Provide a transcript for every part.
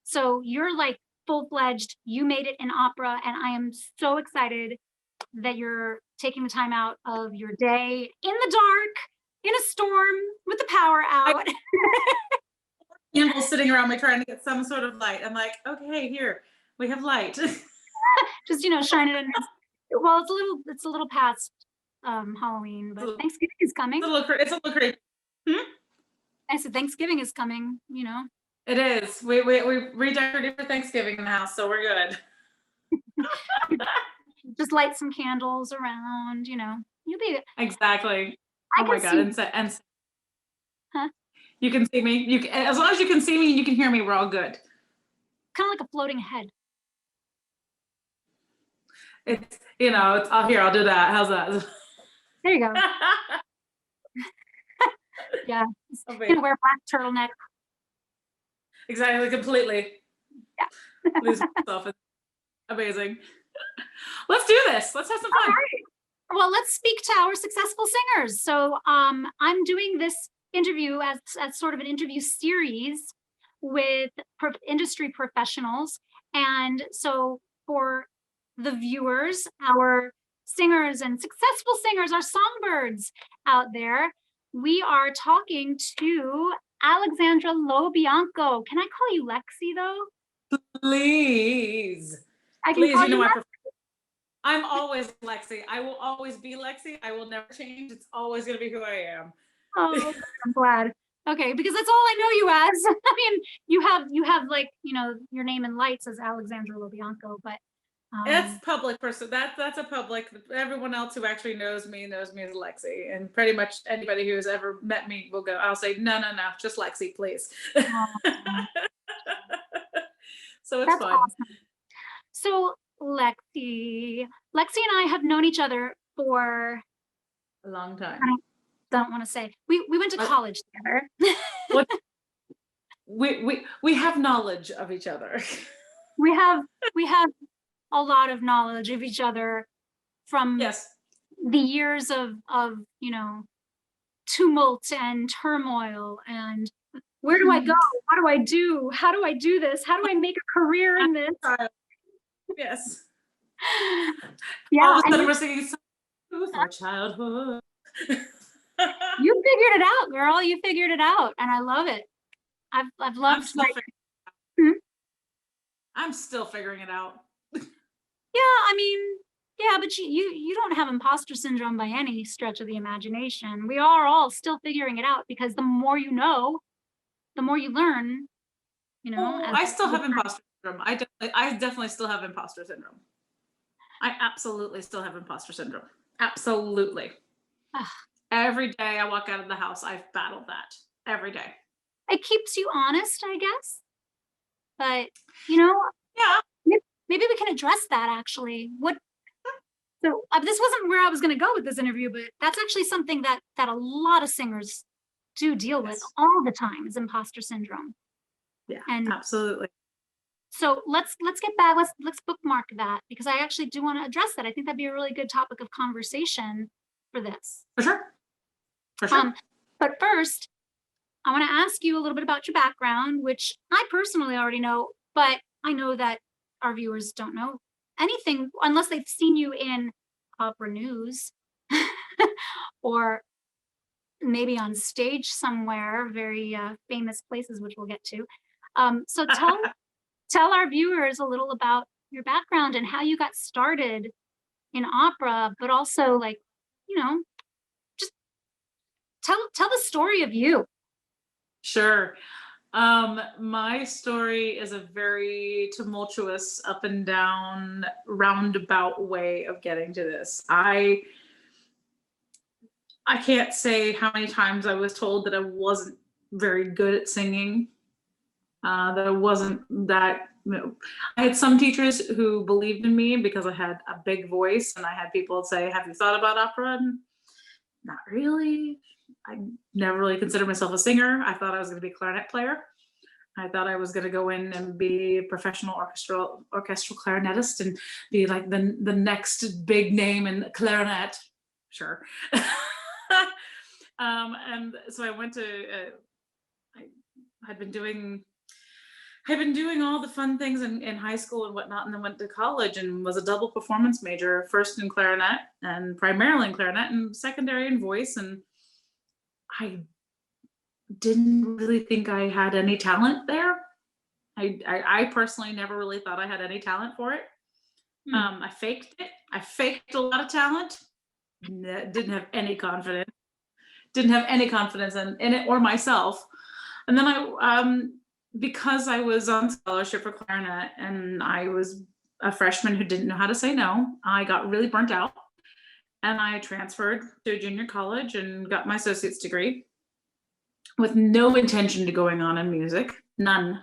So you're like full-fledged, you made it in opera, and I am so excited that you're taking the time out of your day in the dark, in a storm, with the power out. Candles sitting around me trying to get some sort of light. I'm like, okay, here, we have light. Just, shine it in. Well, it's a little past Halloween, but Thanksgiving is coming. It's a little crazy. I said Thanksgiving is coming, It is. We redecorated for Thanksgiving in the house, so we're good. Just light some candles around, you'll be exactly. Oh my God. And huh? You can see me. As long as you can see me and you can hear me, we're all good. Kind of like a floating head. It's I'll do that. How's that? There you go. Yeah. Wear a black turtleneck. Exactly, completely. Yeah. Lose myself. It's amazing. Let's do this. Let's have some fun. All right. Well, let's speak to our successful singers. So I'm doing this interview as sort of an interview series with industry professionals. And so for the viewers, our singers and successful singers, our songbirds out there, we are talking to Alexandra LoBianco. Can I call you Lexi though? Please. Please, I'm always Lexi. I will always be Lexi. I will never change. It's always going to be who I am. Oh, I'm glad. Okay, because that's all I know you as. I mean, you have like, your name in lights as Alexandra LoBianco, but that's public person. That's a public. Everyone else who actually knows me as Lexi, and pretty much anybody who has ever met me will go. I'll say no, just Lexi, please. So it's fun. Awesome. So Lexi and I have known each other for a long time. I don't want to say we went to college together. we have knowledge of each other. We have a lot of knowledge of each other from the years of tumult and turmoil and where do I go? What do I do? How do I do this? How do I make a career in this? Yes. Yeah. All of a sudden we're singing for childhood. You figured it out, girl. You figured it out, and I love it. I've loved. I'm still figuring it out. Yeah, I mean, yeah, but you don't have imposter syndrome by any stretch of the imagination. We are all still figuring it out because the more you know, the more you learn. I still have imposter syndrome. I definitely still have imposter syndrome. I absolutely still have imposter syndrome. Absolutely. Every day I walk out of the house, I've battled that every day. It keeps you honest, I guess. But, yeah, maybe we can address that actually. So this wasn't where I was going to go with this interview, but that's actually something that a lot of singers do deal with all the time is imposter syndrome. Yeah, and absolutely. So let's get back. Let's bookmark that because I actually do want to address that. I think that'd be a really good topic of conversation for this. For sure. But first, I want to ask you a little bit about your background, which I personally already know, but I know that our viewers don't know anything unless they've seen you in opera news or maybe on stage somewhere, very famous places, which we'll get to. So tell our viewers a little about your background and how you got started in opera, but also just tell the story of you. Sure. My story is a very tumultuous, up and down, roundabout way of getting to this. I can't say how many times I was told that I wasn't very good at singing. That I wasn't that, I had some teachers who believed in me because I had a big voice, and I had people say, have you thought about opera? And not really. I never really considered myself a singer. I thought I was going to be a clarinet player. I thought I was going to go in and be a professional orchestral clarinetist and be like the next big name in clarinet. Sure. And so I went to, I had been doing I've been doing all the fun things in high school and whatnot, and then went to college and was a double performance major, first in clarinet and primarily in clarinet and secondary in voice. And I didn't really think I had any talent there. I personally never really thought I had any talent for it. I faked it. I faked a lot of talent. Didn't have any confidence. Didn't have any confidence in it or myself. And then because I was on scholarship for clarinet and I was a freshman who didn't know how to say no, I got really burnt out. And I transferred to a junior college and got my associate's degree with no intention to going on in music, none.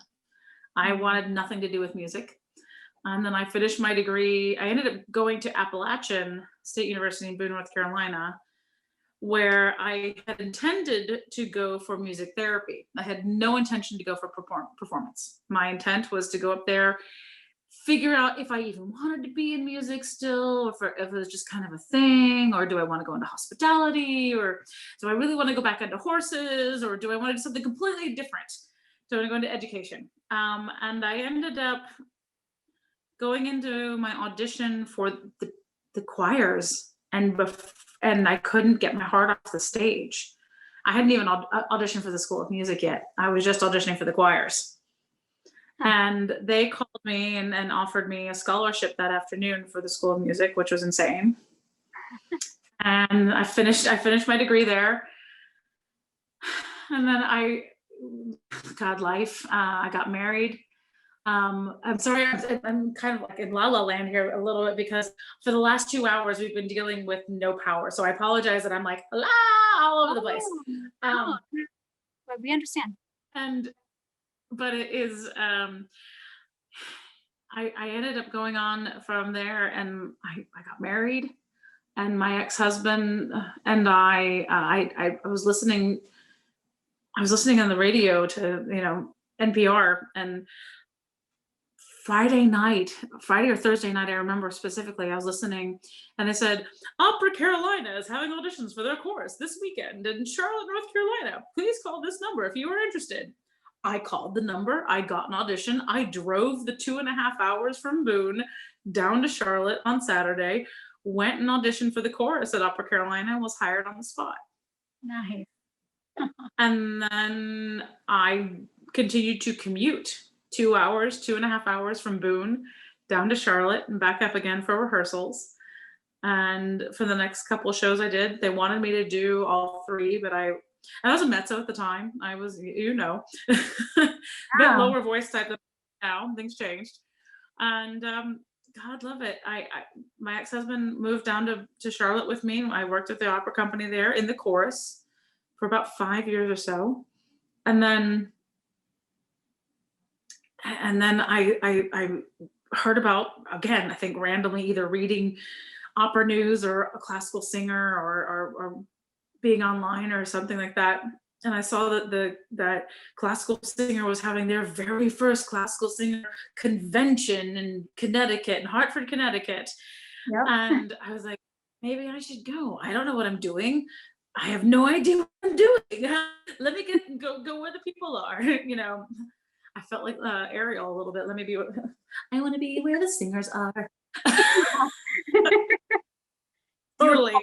I wanted nothing to do with music. And then I finished my degree. I ended up going to Appalachian State University in Boone, North Carolina, where I had intended to go for music therapy. I had no intention to go for performance. My intent was to go up there, figure out if I even wanted to be in music still, or if it was just kind of a thing, or do I want to go into hospitality, or do I really want to go back into horses, or do I want to do something completely different? So I want to go into education. And I ended up going into my audition for the choirs, and I couldn't get my heart off the stage. I hadn't even auditioned for the School of Music yet. I was just auditioning for the choirs. And they called me and offered me a scholarship that afternoon for the School of Music, which was insane. And I finished my degree there. And then God life, I got married. I'm sorry, I'm kind of like in la la land here a little bit, because for the last 2 hours we've been dealing with no power. So I apologize that I'm like all over the place. But we understand. But it is, I ended up going on from there, and I got married, and my ex-husband and I was listening on the radio to, NPR, and Friday or Thursday night, I remember specifically, I was listening, and they said, Opera Carolina is having auditions for their chorus this weekend in Charlotte, North Carolina. Please call this number if you are interested. I called the number. I got an audition. I drove the 2.5 hours from Boone down to Charlotte on Saturday, went and auditioned for the chorus at Opera Carolina, and was hired on the spot. Nice. And then I continued to commute 2.5 hours from Boone down to Charlotte and back up again for rehearsals. And for the next couple of shows I did, they wanted me to do all three, but I was a mezzo at the time. I was, a bit lower voice type than now. Things changed. And God love it. My ex-husband moved down to Charlotte with me. I worked at the opera company there in the chorus for about 5 years or so. And then I heard about, again, I think randomly, either reading opera news or a classical singer or being online or something like that. And I saw that classical singer was having their very first classical singer convention in Connecticut, in Hartford, Connecticut. Yep. And I was like, maybe I should go. I don't know what I'm doing. I have no idea what I'm doing. Let me go where the people are, I felt like Ariel a little bit. I want to be where the singers are. Totally.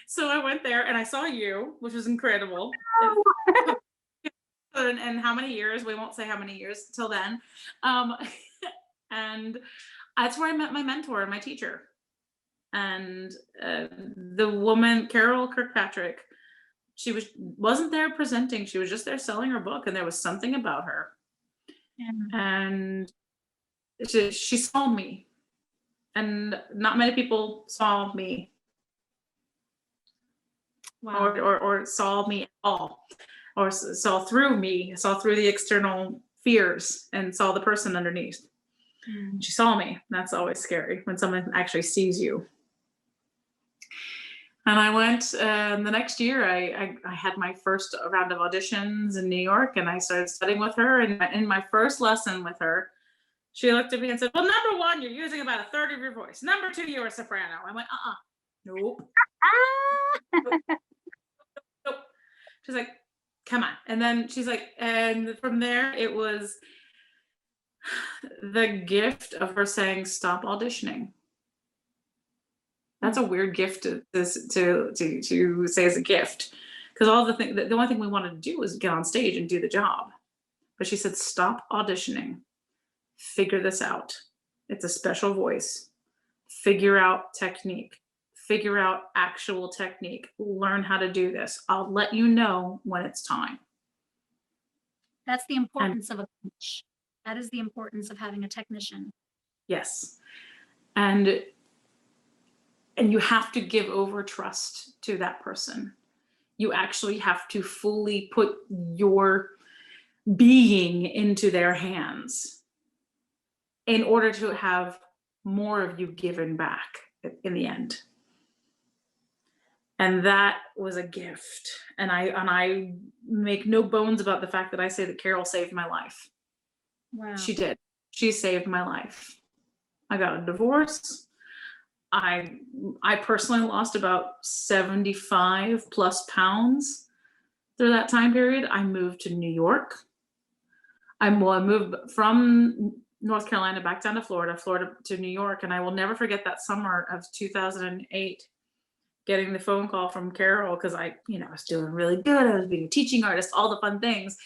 So I went there and I saw you, which was incredible. And how many years? We won't say how many years till then. And that's where I met my mentor and my teacher. And the woman, Carol Kirkpatrick, she wasn't there presenting. She was just there selling her book, and there was something about her. And she saw me, and not many people saw me. Wow. Or saw me at all, or saw through me, saw through the external fears, and saw the person underneath. She saw me. That's always scary when someone actually sees you. And I went the next year. I had my first round of auditions in New York, and I started studying with her. And in my first lesson with her, she looked at me and said, "Well, number one, you're using about 1/3 of your voice. Number two, you're a soprano." I went, nope. Nope. She's like, come on. And then she's like, and from there, it was the gift of her saying, stop auditioning. That's a weird gift to say as a gift, because the only thing we wanted to do was get on stage and do the job. But she said, stop auditioning, figure this out. It's a special voice. Figure out technique, figure out actual technique, learn how to do this. I'll let you know when it's time. That's the importance of a coach. That is the importance of having a technician. Yes. And you have to give over trust to that person. You actually have to fully put your being into their hands in order to have more of you given back in the end. And that was a gift. And I make no bones about the fact that I say that Carol saved my life. Wow. She did. She saved my life. I got a divorce. I personally lost about 75 plus pounds through that time period. I moved to New York. I moved from North Carolina back down to Florida to New York. And I will never forget that summer of 2008, getting the phone call from Carol, because I was doing really good. I was being a teaching artist, all the fun things.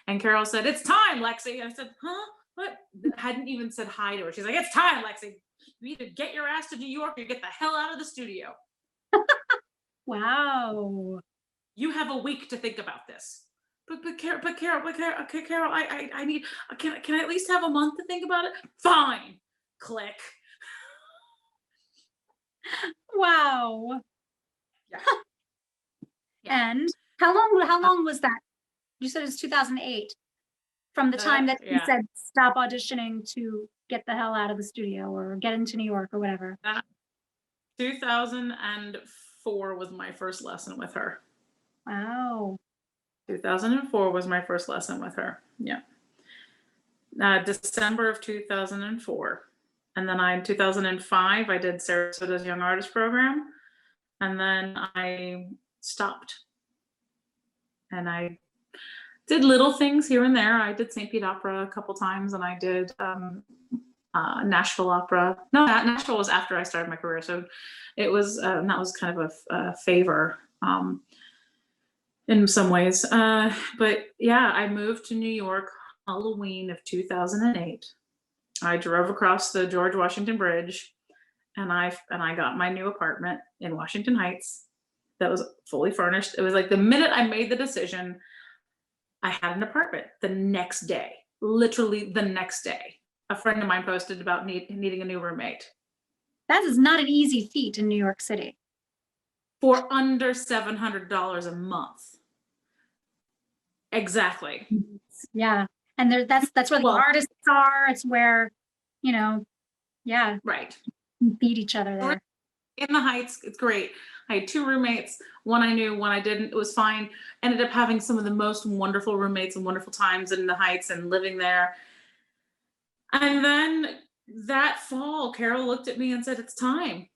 And Carol said, "It's time, Lexi." I said, "Huh? What?" I hadn't even said hi to her. She's like, "It's time, Lexi. You either get your ass to New York or get the hell out of the studio. Wow. You have a week to think about this." But Carol, okay, Carol, I need, can I at least have a month to think about it? Fine. Click. Wow. Yeah. And how long was that? You said it was 2008. From the time that you said stop auditioning to get the hell out of the studio or get into New York or whatever. 2004 was my first lesson with her. Wow. 2004 was my first lesson with her. Yeah. December of 2004. And then in 2005, I did Sarasota's Young Artist Program. And then I stopped. And I did little things here and there. I did St. Pete Opera a couple times, and I did Nashville Opera. No, Nashville was after I started my career. So it was, that was kind of a favor in some ways. But yeah, I moved to New York Halloween of 2008. I drove across the George Washington Bridge, and I got my new apartment in Washington Heights that was fully furnished. It was like the minute I made the decision, I had an apartment the next day, literally the next day. A friend of mine posted about needing a new roommate. That is not an easy feat in New York City. For under $700 a month. Exactly. Yeah. And that's where the artists are. It's where, yeah. Right. Beat each other there. In the Heights, it's great. I had two roommates. One I knew, one I didn't. It was fine. Ended up having some of the most wonderful roommates and wonderful times in the Heights and living there. And then that fall, Carol looked at me and said, "It's time.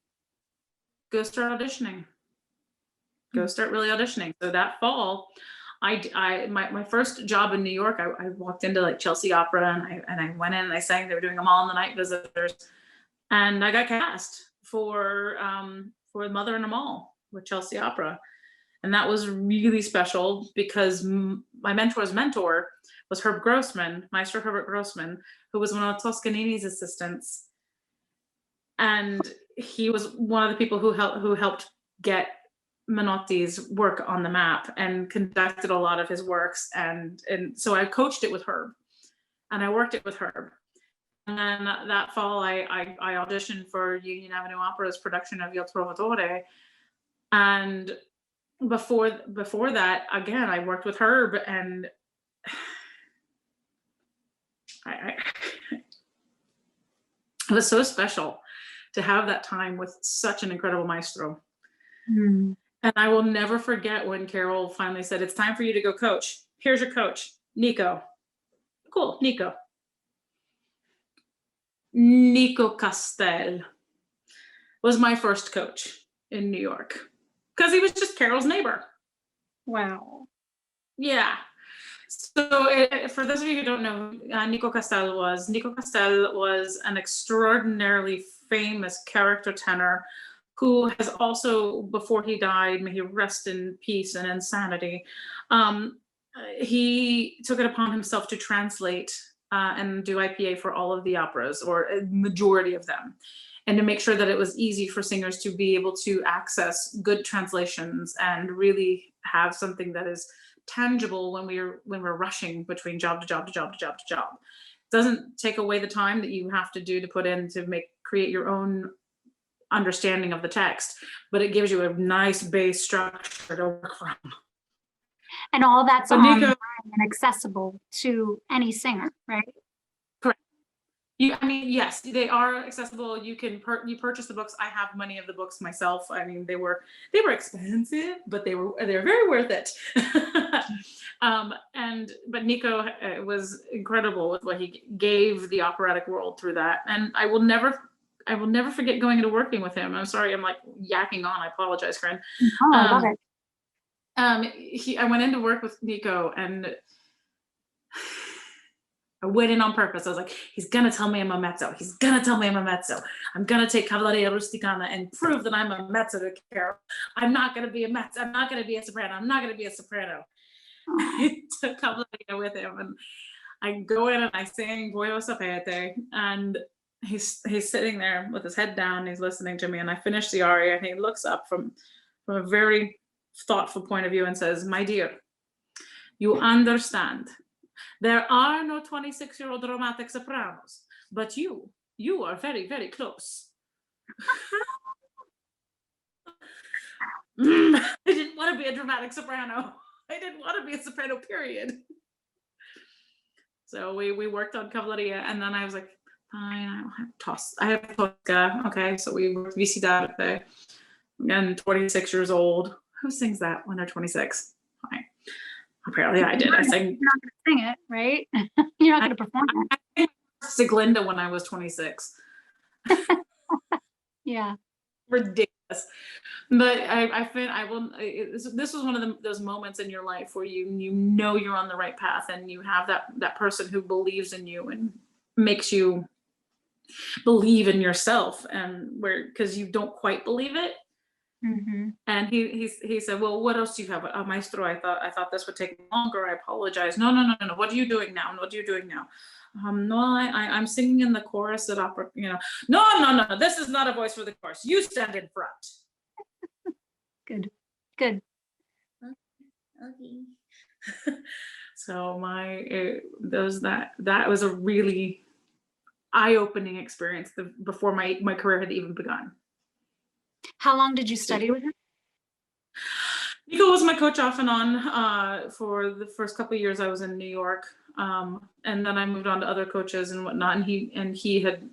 Go start auditioning. Go start really auditioning." So that fall, my first job in New York, I walked into like Chelsea Opera, and I went in and I sang. They were doing them all in the Night Visitors, and I got cast for Mother and 'Em All with Chelsea Opera. And that was really special because my mentor's mentor was Herb Grossman, Maestro Herbert Grossman, who was one of Toscanini's assistants. And he was one of the people who helped get Menotti's work on the map and conducted a lot of his works. And so I coached it with Herb, and I worked it with Herb. And then that fall, I auditioned for Union Avenue Opera's production of Il Trovatore. And before that, again, I worked with Herb, and it was so special to have that time with such an incredible maestro. Mm. And I will never forget when Carol finally said, "It's time for you to go coach. Here's your coach, Nico." Cool, Nico. Nico Castelli was my first coach in New York because he was just Carol's neighbor. Wow. Yeah. So for those of you who don't know who Nico Castelli was an extraordinarily famous character tenor who has also, before he died, may he rest in peace and insanity, he took it upon himself to translate and do IPA for all of the operas, or a majority of them, and to make sure that it was easy for singers to be able to access good translations and really have something that is tangible when we're rushing between job to job to job to job to job. It doesn't take away the time that you have to do to put in to create your own understanding of the text, but it gives you a nice base structure to work from. And all that's But online Nico, and accessible to any singer, right? correct. I mean, yes, they are accessible. You can you purchase the books. I have many of the books myself. I mean, they were expensive, but they were very worth it. But Nico was incredible with what he gave the operatic world through that, and I will never forget going into working with him. I'm sorry, I'm like yakking on. I apologize, Corinne. Oh, I love it. I went into work with Nico, and I went in on purpose. I was like, he's gonna tell me I'm a mezzo. He's gonna tell me I'm a mezzo. I'm gonna take Cavalleria Rusticana and prove that I'm a mezzo to Carol. I'm not gonna be a mezzo. I'm not gonna be a soprano. I'm not gonna be a soprano. I took Cavalleria with him, and I go in and I sing Voglio sapete, and he's sitting there with his head down. He's listening to me, and I finish the aria, and he looks up from a very thoughtful point of view and says, "My dear, you understand. There are no 26-year-old dramatic sopranos, but you are very, very close." I didn't want to be a dramatic soprano. I didn't want to be a soprano, period. So we worked on Cavalleria, and then I was like, fine, I have Tosca. Okay, so we worked Visi d'Arte. Again, 26 years old. Who sings that when they're 26? Fine. Apparently I did. I sang. You're not going to sing it, right? You're not going to perform it. I sang Siglinda when I was 26. Yeah. Ridiculous. But this was one of those moments in your life where you know you're on the right path, and you have that person who believes in you and makes you believe in yourself, and because you don't quite believe it. Mm-hmm. And he said, well, what else do you have? Maestro, I thought this would take longer. I apologize. No. What are you doing now? What are you doing now? No, I'm singing in the chorus at opera, No. This is not a voice for the chorus. You stand in front. Good. Okay. So that was a really eye-opening experience before my career had even begun. How long did you study with him? Nico was my coach off and on for the first couple of years I was in New York. And then I moved on to other coaches and whatnot. And he had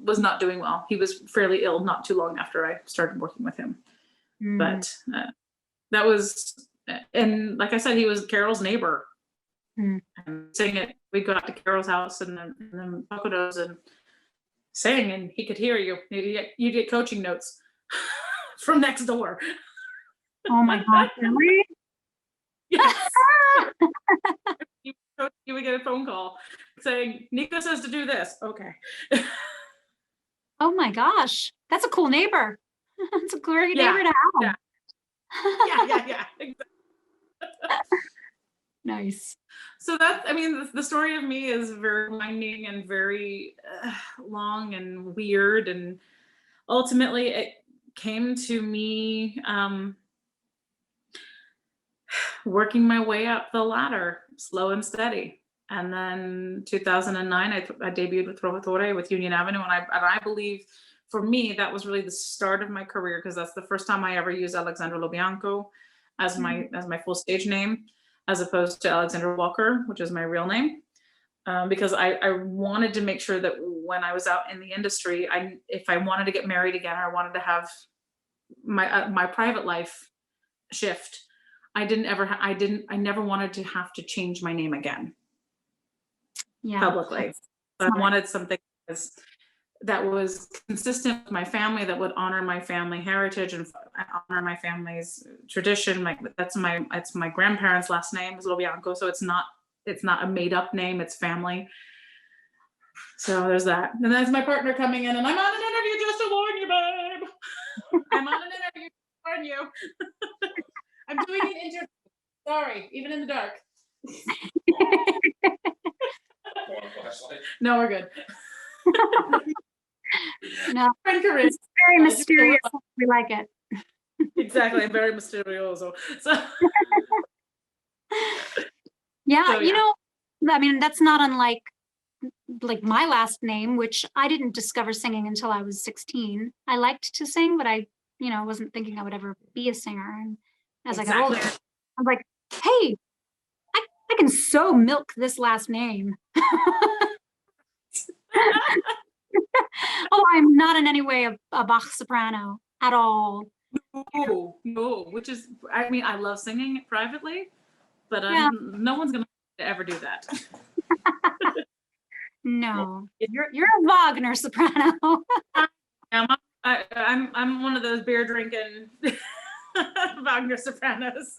was not doing well. He was fairly ill not too long after I started working with him. But that was, and like I said, he was Carol's neighbor. And saying it, we got to Carol's house and then Poconos and sang, and he could hear you. You get coaching notes from next door. Oh my God, really? Yes. You would get a phone call saying, Nico says to do this. Okay. Oh my gosh. That's a cool neighbor. That's a great neighbor to have. Yeah. Exactly. Nice. So the story of me is very winding and very long and weird. And ultimately it came to me working my way up the ladder, slow and steady. And then 2009, I debuted with Trovatore with Union Avenue. And I believe for me, that was really the start of my career, because that's the first time I ever used Alexandra LoBianco as my full stage name, as opposed to Alexandra Walker, which is my real name. Because I wanted to make sure that when I was out in the industry, if I wanted to get married again, or I wanted to have my private life shift, I never wanted to have to change my name again publicly. So I wanted something that was consistent with my family, that would honor my family heritage and I honor my family's tradition. That's my grandparents' last name is LoBianco, so it's not a made up name. It's family. So there's that. And that's my partner coming in, and I'm on an interview just to warn you, babe. I'm on an interview to warn you. I'm doing an interview. Sorry, even in the dark. No, we're good. No, Friend Corinne. it's very mysterious. We like it. Exactly, very mysterioso. So Yeah, So, you yeah. know, I mean, that's not unlike like my last name, which I didn't discover singing until I was 16. I liked to sing, but I, wasn't thinking I would ever be a singer. And as I got older, Exactly. I'm like, hey, I can so milk this last name. Oh, I'm not in any way a Bach soprano at all. No, which is, I mean, I love singing privately, but Yeah. no one's gonna ever do that. No, you're a Wagner soprano. I'm one of those beer drinking Wagner sopranos.